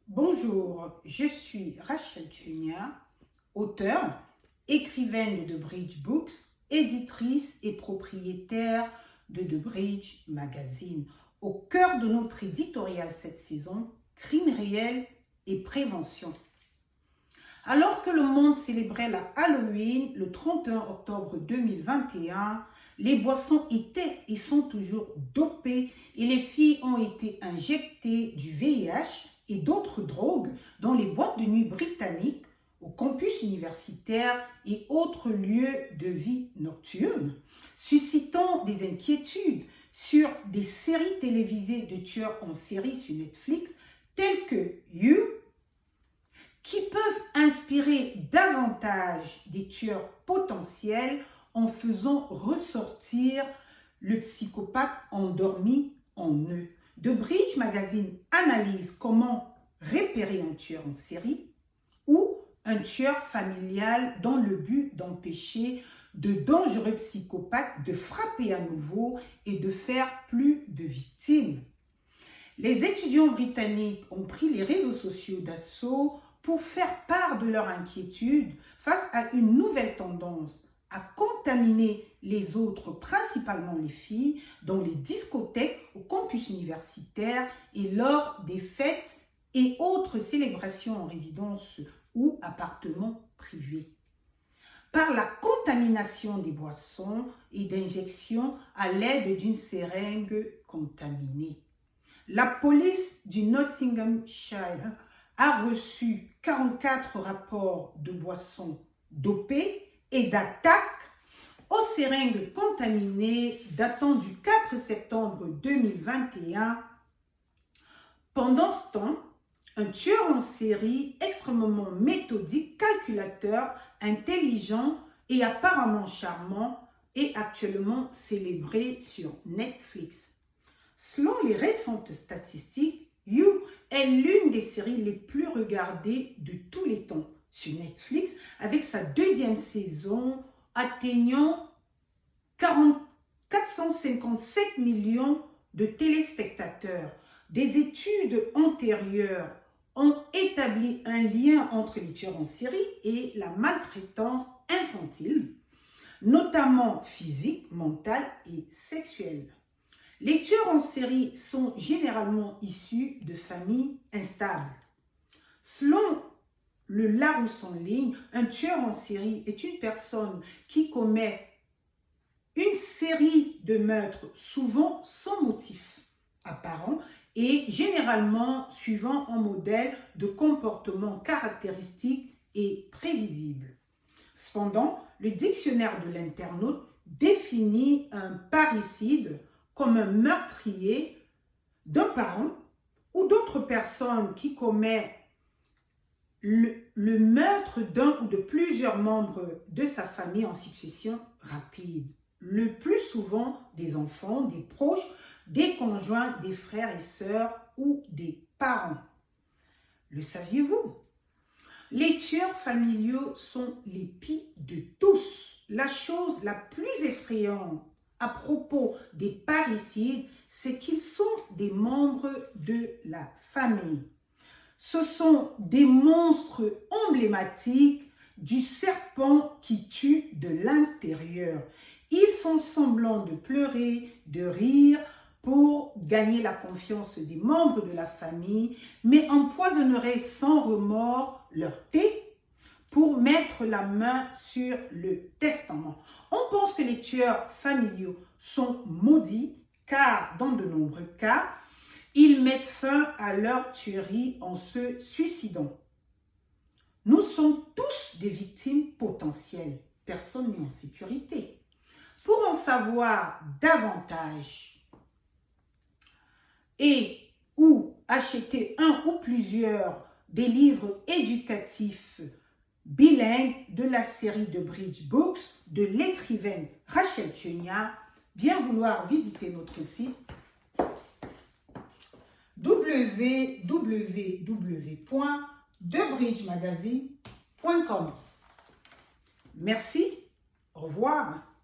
Bonjour, je suis Rachel Tchunia, auteure, écrivaine de The Bridge Books, éditrice et propriétaire de The Bridge Magazine. Au cœur de notre éditorial cette saison, crimes réels et prévention. Alors que le monde célébrait la Halloween le 31 octobre 2021, les boissons étaient et sont toujours dopées et les filles ont été injectées du VIH et d'autres drogues dans les boîtes de nuit britanniques, au campus universitaire et autres lieux de vie nocturne, suscitant des inquiétudes sur des séries télévisées de tueurs en série sur Netflix telles que You, qui peuvent inspirer davantage des tueurs potentiels en faisant ressortir le psychopathe endormi en eux. The Bridge Magazine analyse comment repérer un tueur en série ou un tueur familial dans le but d'empêcher de dangereux psychopathes de frapper à nouveau et de faire plus de victimes. Les étudiants britanniques ont pris les réseaux sociaux d'assaut pour faire part de leur inquiétude face à une nouvelle tendance à contaminer les autres, principalement les filles, dans les discothèques, au campus universitaire et lors des fêtes et autres célébrations en résidence ou appartements privés. Par la contamination des boissons et d'injections à l'aide d'une seringue contaminée. La police du Nottinghamshire a reçu 44 rapports de boissons dopées et d'attaques aux seringues contaminées datant du 4 septembre 2021. Pendant ce temps, un tueur en série extrêmement méthodique, calculateur, intelligent et apparemment charmant est actuellement célébré sur Netflix. Selon les récentes statistiques, You est l'une des séries les plus regardées de tous les temps sur Netflix, avec sa deuxième saison atteignant 457 millions de téléspectateurs. Des études antérieures ont établi un lien entre les tueurs en série et la maltraitance infantile, notamment physique, mentale et sexuelle. Les tueurs en série sont généralement issus de familles instables. Selon le Larousse en ligne, un tueur en série est une personne qui commet une série de meurtres, souvent sans motif apparent et généralement suivant un modèle de comportement caractéristique et prévisible. Cependant, le dictionnaire de l'internaute définit un parricide comme un meurtrier d'un parent ou d'autres personnes qui commet le meurtre d'un ou de plusieurs membres de sa famille en succession rapide. Le plus souvent des enfants, des proches, des conjoints, des frères et sœurs ou des parents. Le saviez-vous? Les tueurs familiaux sont les pires de tous. La chose la plus effrayante à propos des parricides, c'est qu'ils sont des membres de la famille. Ce sont des monstres emblématiques du serpent qui tue de l'intérieur. Ils font semblant de pleurer, de rire pour gagner la confiance des membres de la famille, mais empoisonneraient sans remords leur thé pour mettre la main sur le testament. On pense que les tueurs familiaux sont maudits car dans de nombreux cas, ils mettent fin à leur tuerie en se suicidant. Nous sommes tous des victimes potentielles, personne n'est en sécurité. Pour en savoir davantage et ou acheter un ou plusieurs des livres éducatifs bilingues de la série de Bridge Books de l'écrivaine Rachel Tchunia, bien vouloir visiter notre site www.thebridgemagazine.com. Merci, au revoir.